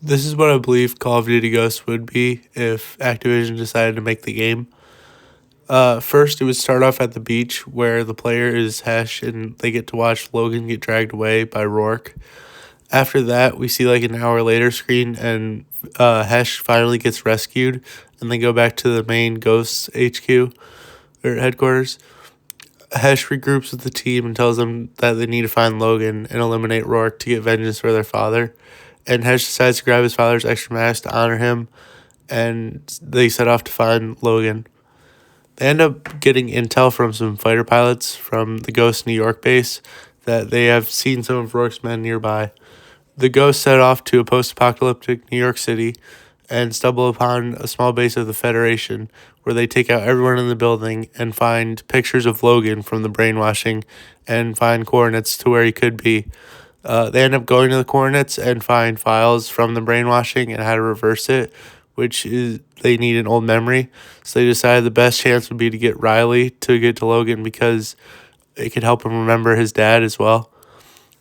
This is what I believe Call of Duty Ghosts would be if Activision decided to make the game. First, it would start off at the beach where the player is Hesh and they get to watch Logan get dragged away by Rourke. After that, we see like an hour later screen and Hesh finally gets rescued and they go back to the main Ghosts HQ or headquarters. Hesh regroups with the team and tells them that they need to find Logan and eliminate Rourke to get vengeance for their father. And Hesh decides to grab his father's extra mask to honor him, and they set off to find Logan. They end up getting intel from some fighter pilots from the Ghost New York base that they have seen some of Rourke's men nearby. The Ghosts set off to a post-apocalyptic New York City and stumble upon a small base of the Federation where they take out everyone in the building and find pictures of Logan from the brainwashing and find coordinates to where he could be. They end up going to the coordinates and find files from the brainwashing and how to reverse it, which is they need an old memory. So they decided the best chance would be to get Riley to get to Logan because it could help him remember his dad as well.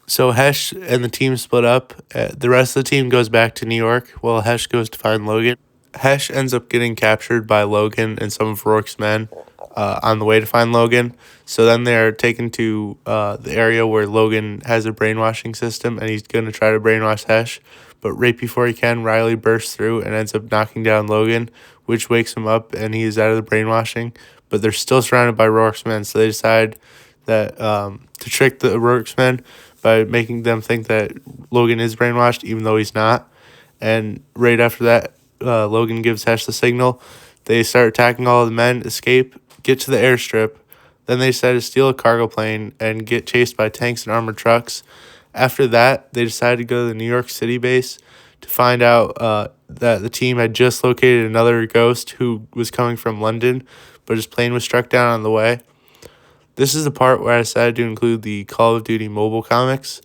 So Hesh and the team split up. The rest of the team goes back to New York while Hesh goes to find Logan. Hesh ends up getting captured by Logan and some of Rourke's men on the way to find Logan. So then they're taken to the area where Logan has a brainwashing system and he's going to try to brainwash Hesh. But right before he can, Riley bursts through and ends up knocking down Logan, which wakes him up and he is out of the brainwashing. But they're still surrounded by Rourke's men, so they decide that to trick the Rourke's men by making them think that Logan is brainwashed, even though he's not. And right after that, Logan gives Hesh the signal. They start attacking all of the men, escape, get to the airstrip. Then they decide to steal a cargo plane and get chased by tanks and armored trucks. After that, they decided to go to the New York City base to find out that the team had just located another ghost who was coming from London, but his plane was struck down on the way. This is the part where I decided to include the Call of Duty mobile comics,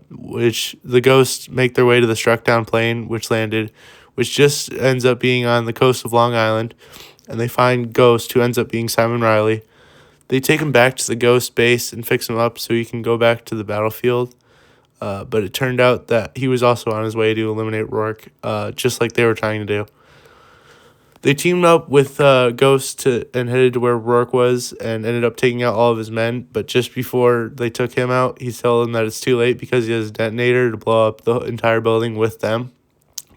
which the ghosts make their way to the struck down plane, which landed, which just ends up being on the coast of Long Island, and they find Ghost, who ends up being Simon Riley. They take him back to the Ghost base and fix him up so he can go back to the battlefield. But it turned out that he was also on his way to eliminate Rourke, just like they were trying to do. They teamed up with Ghost and headed to where Rourke was and ended up taking out all of his men. But just before they took him out, he told them that it's too late because he has a detonator to blow up the entire building with them.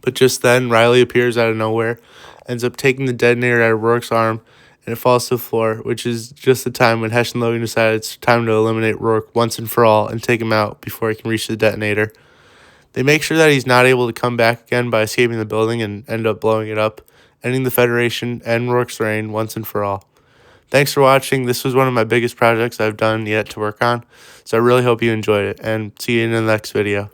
But just then, Riley appears out of nowhere, ends up taking the detonator out of Rourke's arm, and it falls to the floor, which is just the time when Hesh and Logan decide it's time to eliminate Rourke once and for all and take him out before he can reach the detonator. They make sure that he's not able to come back again by escaping the building and end up blowing it up, ending the Federation and Rourke's reign once and for all. Thanks for watching. This was one of my biggest projects I've done yet to work on, so I really hope you enjoyed it, and see you in the next video.